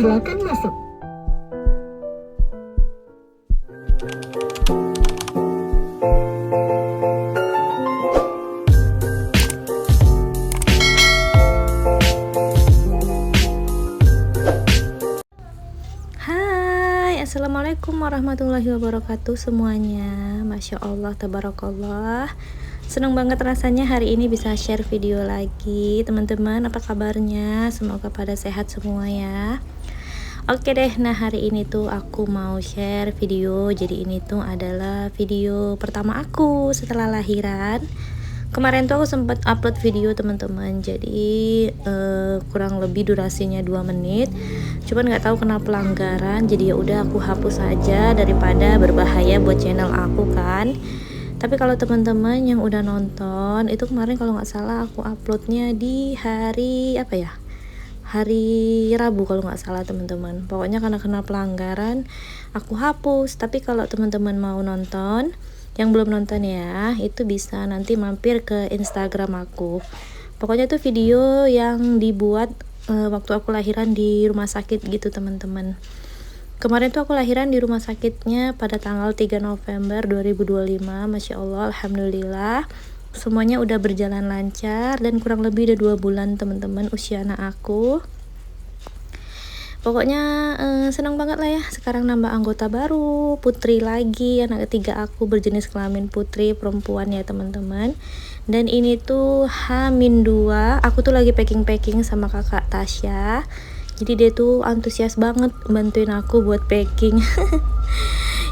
Silakan masuk. Hai, assalamualaikum warahmatullahi wabarakatuh semuanya. Masya Allah, tabarakallah. Senang banget rasanya hari ini bisa share video lagi. Teman-teman, apa kabarnya? Semoga pada sehat semua ya. Oke deh, nah hari ini tuh aku mau share video. Jadi ini tuh adalah video pertama aku setelah lahiran. Kemarin tuh aku sempat upload video teman-teman, jadi kurang lebih durasinya 2 menit. Cuman nggak tahu kenapa pelanggaran, jadi ya udah aku hapus aja daripada berbahaya buat channel aku kan. Tapi kalau teman-teman yang udah nonton itu kemarin kalau nggak salah aku uploadnya di hari apa ya? Hari Rabu kalau nggak salah teman-teman. Pokoknya karena kena pelanggaran aku hapus. Tapi kalau teman-teman mau nonton, yang belum nonton ya, itu bisa nanti mampir ke Instagram aku. Pokoknya itu video yang dibuat waktu aku lahiran di rumah sakit gitu teman-teman. Kemarin tuh aku lahiran di rumah sakitnya pada tanggal 3 November 2025. Masya Allah, alhamdulillah semuanya udah berjalan lancar dan kurang lebih udah 2 bulan teman-teman usia anak aku. Pokoknya senang banget lah ya, sekarang nambah anggota baru, putri lagi, anak ketiga aku berjenis kelamin putri perempuan ya teman-teman. Dan ini tuh H-2, aku tuh lagi packing sama kakak Tasya. Jadi dia tuh antusias banget bantuin aku buat packing.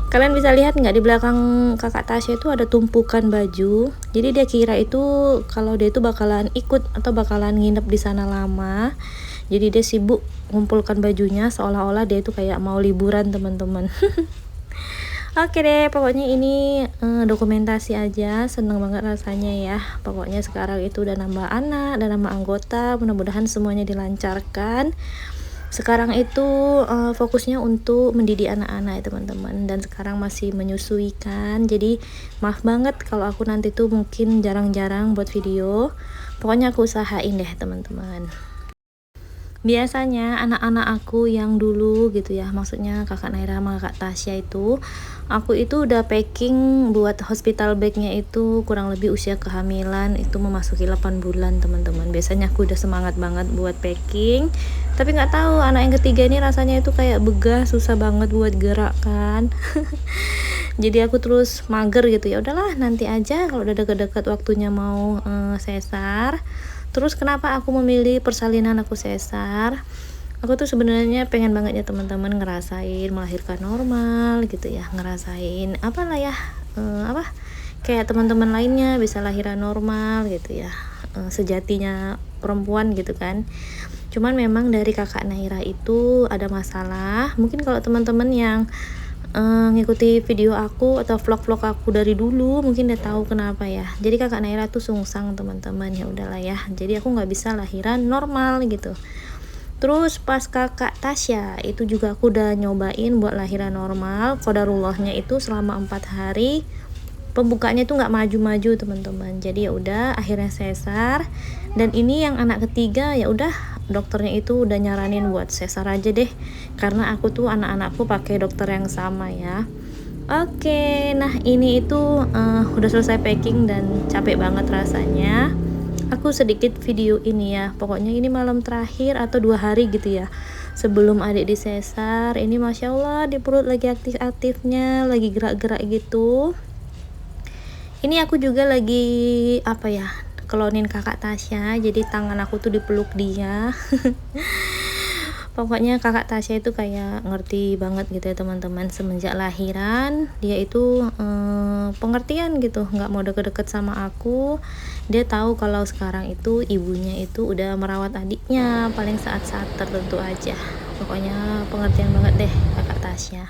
Kalian bisa lihat nggak di belakang kakak Tasya itu ada tumpukan baju. Jadi dia kira itu kalau dia itu bakalan ikut atau bakalan nginep di sana lama. Jadi dia sibuk ngumpulkan bajunya seolah-olah dia itu kayak mau liburan teman-teman. Oke deh, pokoknya ini dokumentasi aja, seneng banget rasanya ya. Pokoknya sekarang itu udah nambah anak dan nambah anggota, mudah-mudahan semuanya dilancarkan. Sekarang itu fokusnya untuk mendidik anak-anak ya teman-teman, dan sekarang masih menyusui kan. Jadi maaf banget kalau aku nanti tuh mungkin jarang-jarang buat video. Pokoknya aku usahain deh teman-teman. Biasanya anak-anak aku yang dulu gitu ya, maksudnya kakak Naira sama kakak Tasya itu, aku itu udah packing buat hospital bagnya itu kurang lebih usia kehamilan itu memasuki 8 bulan teman-teman. Biasanya aku udah semangat banget buat packing, tapi nggak tahu anak yang ketiga ini rasanya itu kayak begah, susah banget buat gerak kan. Jadi aku terus mager gitu, ya udahlah nanti aja kalau udah deket-deket waktunya mau sesar. Terus kenapa aku memilih persalinan aku sesar? Aku tuh sebenarnya pengen banget ya teman-teman ngerasain melahirkan normal gitu ya, ngerasain apalah ya, kayak teman-teman lainnya bisa lahiran normal gitu ya, sejatinya perempuan gitu kan. Cuman memang dari kakak Naira itu ada masalah. Mungkin kalau teman-teman yang ngikuti video aku atau vlog-vlog aku dari dulu mungkin udah tahu kenapa ya. Jadi kakak Naira tuh sungsang teman-teman, ya udahlah ya. Jadi aku nggak bisa lahiran normal gitu. Terus pas kakak Tasya itu juga aku udah nyobain buat lahiran normal. Qadarullahnya itu selama 4 hari pembukanya tuh nggak maju-maju teman-teman. Jadi ya udah akhirnya sesar. Dan ini yang anak ketiga ya udah dokternya itu udah nyaranin buat sesar aja deh, karena aku tuh anak-anakku pakai dokter yang sama ya. Oke, nah ini itu udah selesai packing dan capek banget rasanya. Aku sedikit video ini ya, pokoknya ini malam terakhir atau 2 hari gitu ya sebelum adik disesar. Ini masya Allah di perut lagi aktif-aktifnya, lagi gerak-gerak gitu. Ini aku juga lagi apa ya, klonin kakak Tasya, jadi tangan aku tuh dipeluk dia. Pokoknya kakak Tasya itu kayak ngerti banget gitu ya teman-teman, semenjak lahiran dia itu pengertian gitu, nggak mau deket-deket sama aku. Dia tahu kalau sekarang itu ibunya itu udah merawat adiknya paling saat-saat tertentu aja. Pokoknya pengertian banget deh kakak Tasya.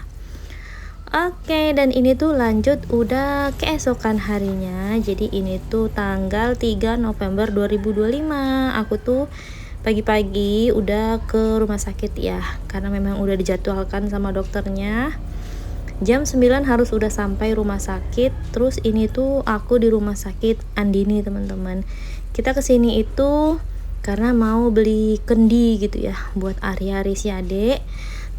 Oke, dan ini tuh lanjut udah keesokan harinya. Jadi ini tuh tanggal 3 November 2025. Aku tuh pagi-pagi udah ke rumah sakit ya, karena memang udah dijadwalkan sama dokternya. Jam 9 harus udah sampai rumah sakit. Terus ini tuh aku di rumah sakit Andini teman-teman. Kita kesini itu karena mau beli kendi gitu ya buat Ari-Ari si adek.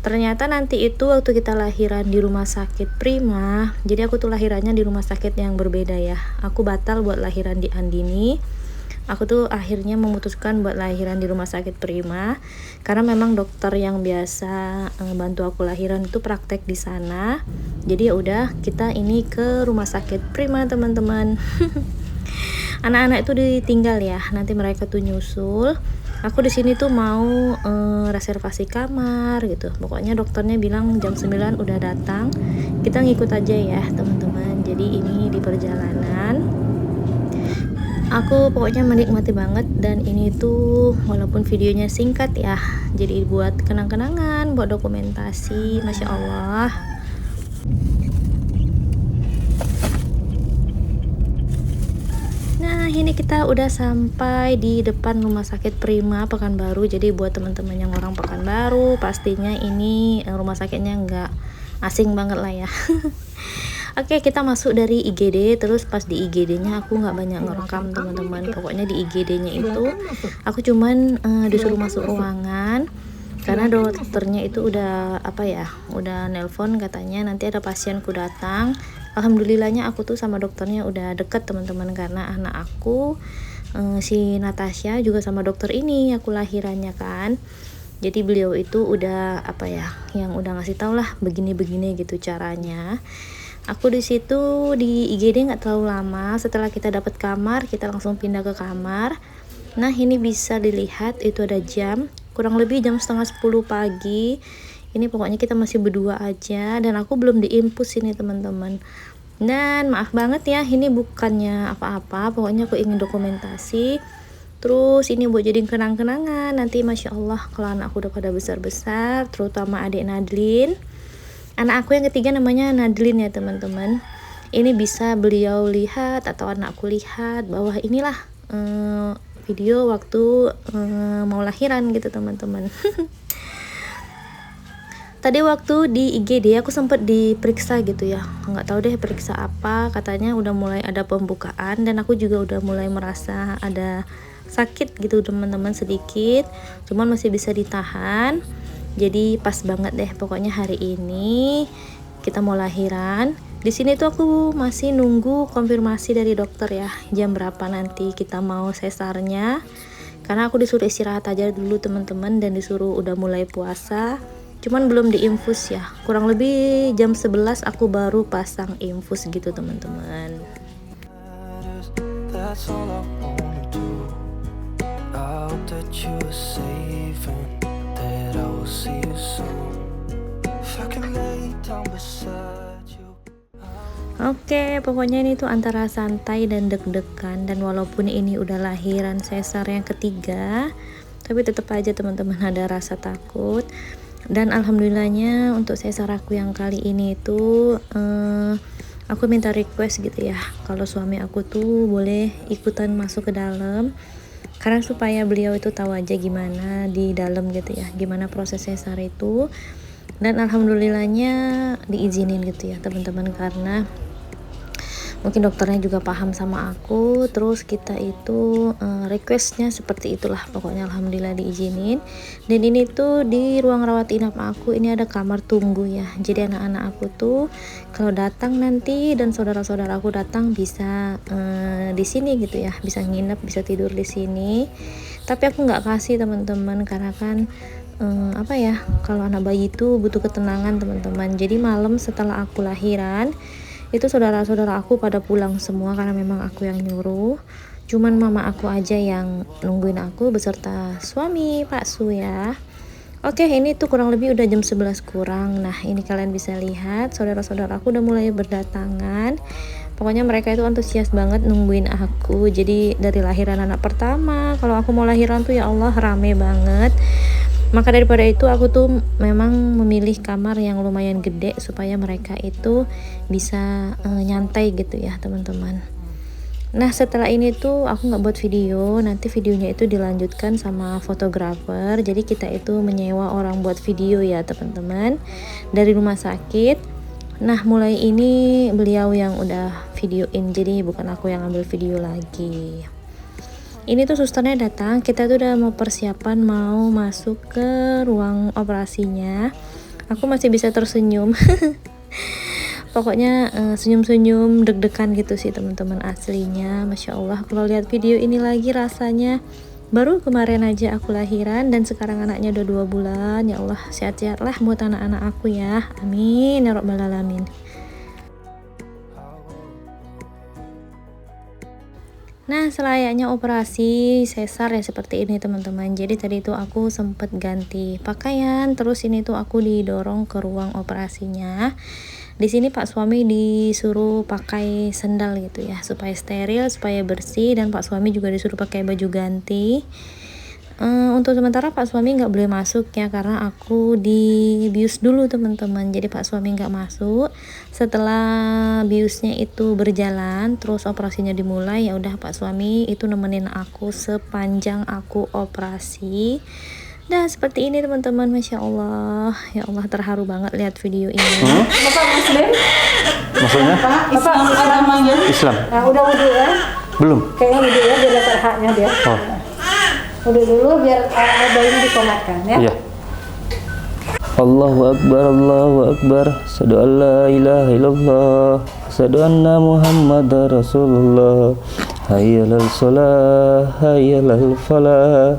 Ternyata nanti itu waktu kita lahiran di rumah sakit Prima, jadi aku tuh lahirannya di rumah sakit yang berbeda ya. Aku batal buat lahiran di Andini. Aku tuh akhirnya memutuskan buat lahiran di rumah sakit Prima karena memang dokter yang biasa bantu aku lahiran itu praktek di sana. Jadi ya udah, kita ini ke rumah sakit Prima teman-teman. Anak-anak itu ditinggal ya, nanti mereka tuh nyusul. Aku di sini tuh mau reservasi kamar gitu. Pokoknya dokternya bilang jam 9 udah datang. Kita ngikut aja ya teman-teman. Jadi ini di perjalanan aku pokoknya menikmati banget, dan ini tuh walaupun videonya singkat ya, jadi buat kenang-kenangan, buat dokumentasi. Masya Allah. Nah ini kita udah sampai di depan rumah sakit Prima Pekanbaru. Jadi buat teman-teman yang orang Pekanbaru, pastinya ini rumah sakitnya nggak asing banget lah ya. Oke, kita masuk dari IGD. Terus pas di IGD-nya aku nggak banyak ngerekam teman-teman. Pokoknya di IGD-nya itu aku cuman disuruh masuk ruangan karena dokternya itu udah udah nelpon, katanya nanti ada pasienku datang. Alhamdulillahnya aku tuh sama dokternya udah deket teman-teman, karena anak aku si Natasha juga sama dokter ini aku lahirannya kan. Jadi beliau itu udah yang udah ngasih tau lah begini-begini gitu caranya. Aku di situ di IGD nggak terlalu lama. Setelah kita dapat kamar, kita langsung pindah ke kamar. Nah ini bisa dilihat itu ada jam, kurang lebih jam setengah 10 pagi. Ini pokoknya kita masih berdua aja, dan aku belum diinfus ini teman-teman. Dan maaf banget ya, ini bukannya apa-apa, pokoknya aku ingin dokumentasi. Terus ini buat jadi kenang-kenangan nanti. Masya Allah, kalau anak aku udah pada besar-besar, terutama adik Nadlin. Anak aku yang ketiga namanya Nadlin ya teman-teman. Ini bisa beliau lihat atau anakku lihat bahwa inilah video waktu mau lahiran gitu teman-teman. Tadi waktu di IGD aku sempat diperiksa gitu ya, nggak tahu deh periksa apa, katanya udah mulai ada pembukaan, dan aku juga udah mulai merasa ada sakit gitu teman-teman sedikit, cuman masih bisa ditahan. Jadi pas banget deh pokoknya hari ini kita mau lahiran. Di sini tuh aku masih nunggu konfirmasi dari dokter ya, jam berapa nanti kita mau sesarnya. Karena aku disuruh istirahat aja dulu teman-teman, dan disuruh udah mulai puasa. Cuman belum diinfus ya. Kurang lebih jam 11 aku baru pasang infus gitu teman-teman. Oke, pokoknya ini tuh antara santai dan deg-degan, dan walaupun ini udah lahiran sesar yang ketiga, tapi tetap aja teman-teman ada rasa takut. Dan alhamdulillahnya untuk sesar aku yang kali ini tuh aku minta request gitu ya, kalau suami aku tuh boleh ikutan masuk ke dalam, karena supaya beliau itu tahu aja gimana di dalam gitu ya, gimana proses sesar itu. Dan alhamdulillahnya diizinin gitu ya teman-teman, karena mungkin dokternya juga paham sama aku. Terus kita itu requestnya seperti itulah, pokoknya alhamdulillah diizinin. Dan ini tuh di ruang rawat inap aku ini ada kamar tunggu ya, jadi anak-anak aku tuh kalau datang nanti dan saudara-saudara aku datang bisa di sini gitu ya, bisa nginep, bisa tidur di sini. Tapi aku nggak kasih teman-teman, karena kan kalau anak bayi itu butuh ketenangan teman-teman. Jadi malam setelah aku lahiran itu saudara-saudara aku pada pulang semua, karena memang aku yang nyuruh. Cuman mama aku aja yang nungguin aku beserta suami Pak Su ya. Oke, ini tuh kurang lebih udah jam 11 kurang. Nah ini kalian bisa lihat saudara-saudara aku udah mulai berdatangan. Pokoknya mereka itu antusias banget nungguin aku. Jadi dari lahiran anak pertama, kalau aku mau lahiran tuh ya Allah rame banget. Maka daripada itu aku tuh memang memilih kamar yang lumayan gede supaya mereka itu bisa nyantai gitu ya teman-teman. Nah setelah ini tuh aku nggak buat video, nanti videonya itu dilanjutkan sama fotografer. Jadi kita itu menyewa orang buat video ya teman-teman dari rumah sakit. Nah mulai ini beliau yang udah videoin, jadi bukan aku yang ambil video lagi. Ini tuh susternya datang, kita tuh udah mau persiapan mau masuk ke ruang operasinya. Aku masih bisa tersenyum. Pokoknya senyum-senyum deg-degan gitu sih teman-teman, aslinya Masya Allah. Kalau lihat video ini lagi rasanya baru kemarin aja aku lahiran dan sekarang anaknya udah 2 bulan. Ya Allah, sehat-sehat lah buat anak-anak aku ya, amin ya rabbal alamin. Nah, selayaknya operasi sesar ya seperti ini teman-teman. Jadi tadi itu aku sempet ganti pakaian, terus ini tuh aku didorong ke ruang operasinya. Di sini Pak suami disuruh pakai sendal gitu ya, supaya steril, supaya bersih, dan Pak suami juga disuruh pakai baju ganti. Untuk sementara Pak suami nggak boleh masuk ya, karena aku dibius dulu teman-teman. Jadi Pak suami nggak masuk. Setelah biusnya itu berjalan, terus operasinya dimulai, ya udah Pak suami itu nemenin aku sepanjang aku operasi. Nah seperti ini teman-teman, Masya Allah, ya Allah, terharu banget lihat video ini. Bapak Muslim? Maksudnya? Bapak agamanya? Islam. Nah, udah wudhu ya? Belum. Kayaknya wudhu ya, biar dapat haknya dia. Oh. Wudhu dulu biar bayinya disolatkan ya. Iya. Allahu Akbar, Allahu Akbar. Asyhadu an la ilaha illallah. Asyhadu anna Muhammadar Rasulullah. Hayyalal shalah, hayyalal falah.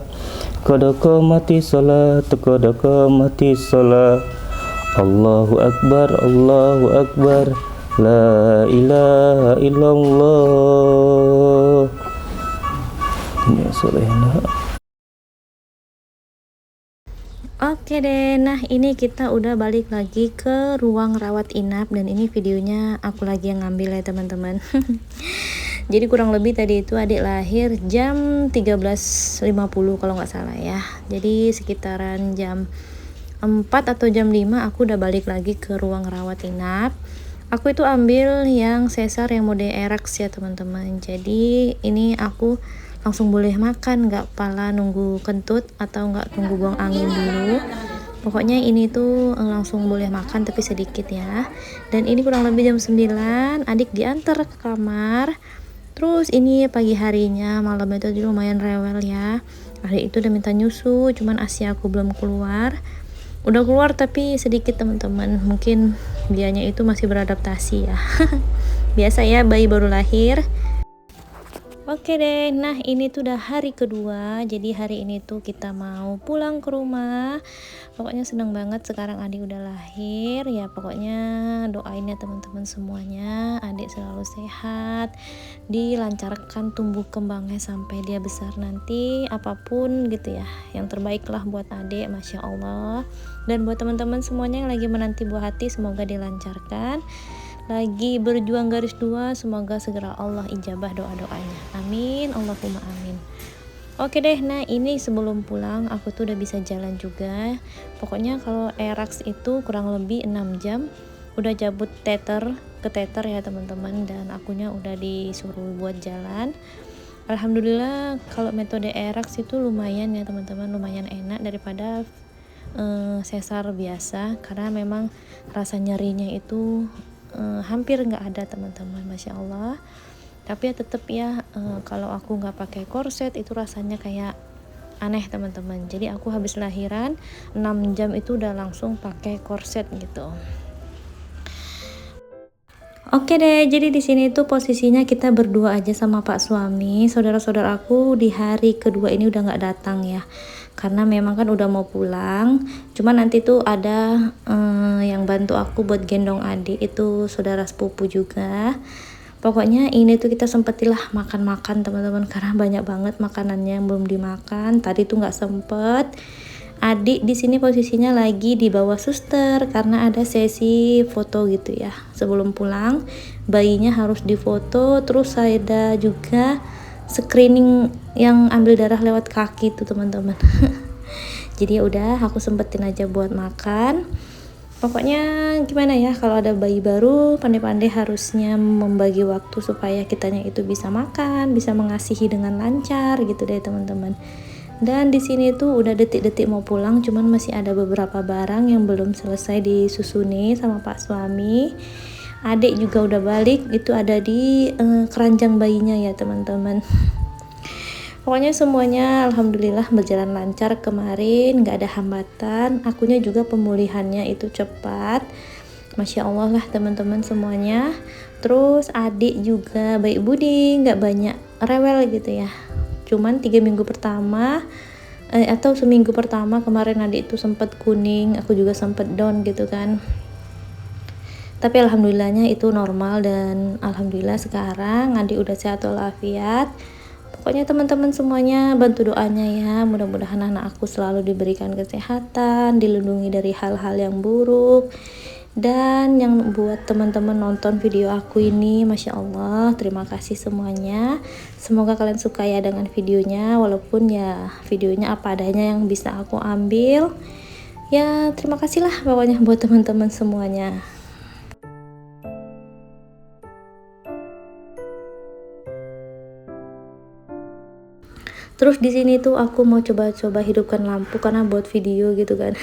Qad qamatis shalah, qad qamatis shalah. Allahu Akbar, Allahu Akbar. La ilaha illallah. Ya salehna. Oke deh, nah ini kita udah balik lagi ke ruang rawat inap, dan ini videonya aku lagi yang ngambil ya teman-teman. Jadi kurang lebih tadi itu adik lahir jam 13.50 kalau nggak salah ya. Jadi sekitaran jam 4 atau jam 5 aku udah balik lagi ke ruang rawat inap. Aku itu ambil yang sesar yang mode erax ya teman-teman. Jadi ini aku langsung boleh makan, nggak pala nunggu kentut atau nggak tunggu buang angin dulu. Pokoknya ini tuh langsung boleh makan tapi sedikit ya. Dan ini kurang lebih jam 9 adik diantar ke kamar. Terus ini pagi harinya, malam itu lumayan rewel ya. Adik itu udah minta nyusu, cuman ASI aku belum keluar. Udah keluar tapi sedikit teman-teman, mungkin dianya itu masih beradaptasi ya. Biasa ya bayi baru lahir. Oke deh, nah ini tuh udah hari kedua. Jadi hari ini tuh kita mau pulang ke rumah. Pokoknya seneng banget sekarang adik udah lahir. Ya pokoknya doain ya teman-teman semuanya, adik selalu sehat, dilancarkan tumbuh kembangnya sampai dia besar nanti. Apapun gitu ya, yang terbaik lah buat adik, Masya Allah. Dan buat teman-teman semuanya yang lagi menanti buah hati, semoga dilancarkan. Lagi berjuang garis 2, semoga segera Allah ijabah doa-doanya, amin, Allahumma amin. Oke deh, nah ini sebelum pulang aku tuh udah bisa jalan juga. Pokoknya kalau erax itu kurang lebih 6 jam udah cabut teter ke teter ya teman-teman, dan akunya udah disuruh buat jalan. Alhamdulillah kalau metode erax itu lumayan ya teman-teman, lumayan enak daripada sesar biasa, karena memang rasa nyerinya itu hampir nggak ada teman-teman, Masya Allah. Tapi ya tetap ya, kalau aku nggak pakai korset itu rasanya kayak aneh teman-teman. Jadi aku habis lahiran 6 jam itu udah langsung pakai korset gitu. Oke deh, jadi di sini tuh posisinya kita berdua aja sama Pak suami. Saudara-saudara aku di hari kedua ini udah nggak datang ya, karena memang kan udah mau pulang. Cuma nanti tuh ada yang bantu aku buat gendong adik, itu saudara sepupu juga. Pokoknya ini tuh kita sempetilah makan-makan teman-teman, karena banyak banget makanannya yang belum dimakan. Tadi tuh nggak sempet. Adik di sini posisinya lagi di bawah suster karena ada sesi foto gitu ya. Sebelum pulang bayinya harus difoto, terus ada juga screening yang ambil darah lewat kaki tuh teman-teman. Jadi ya udah aku sempetin aja buat makan. Pokoknya gimana ya, kalau ada bayi baru pandai-pandai harusnya membagi waktu supaya kitanya itu bisa makan, bisa mengasihi dengan lancar gitu deh teman-teman. Dan di sini tuh udah detik-detik mau pulang, cuman masih ada beberapa barang yang belum selesai disusuni sama Pak suami. Adik juga udah balik, itu ada di keranjang bayinya ya teman-teman. Pokoknya semuanya alhamdulillah berjalan lancar kemarin, nggak ada hambatan. Akunya juga pemulihannya itu cepat, Masya Allah lah teman-teman semuanya. Terus adik juga baik budi, nggak banyak rewel gitu ya. Cuman 3 minggu pertama atau seminggu pertama kemarin adik itu sempat kuning, aku juga sempat down gitu kan. Tapi alhamdulillahnya itu normal, dan alhamdulillah sekarang adik udah sehat walafiat. Pokoknya teman-teman semuanya bantu doanya ya, mudah-mudahan anak aku selalu diberikan kesehatan, dilindungi dari hal-hal yang buruk. Dan yang buat teman-teman nonton video aku ini, Masya Allah, terima kasih semuanya. Semoga kalian suka ya dengan videonya, walaupun ya videonya apa adanya yang bisa aku ambil. Ya terima kasih lah pokoknya buat teman-teman semuanya. Terus di sini tuh aku mau coba-coba hidupkan lampu karena buat video gitu kan.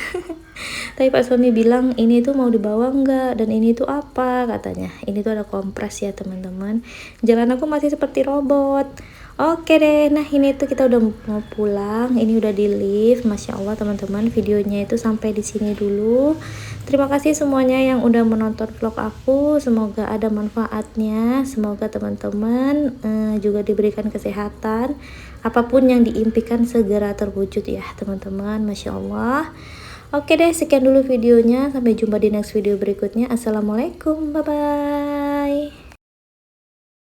Tapi Pak suami bilang ini tuh mau dibawa enggak, dan ini tuh apa katanya. Ini tuh ada kompres ya teman-teman. Jalan aku masih seperti robot. Oke deh, nah ini tuh kita udah mau pulang. Ini udah di lift, Masya Allah teman-teman. Videonya itu sampai di sini dulu. Terima kasih semuanya yang udah menonton vlog aku. Semoga ada manfaatnya. Semoga teman-teman juga diberikan kesehatan. Apapun yang diimpikan segera terwujud ya teman-teman, Masya Allah. Oke deh, sekian dulu videonya. Sampai jumpa di next video berikutnya. Assalamualaikum, bye-bye.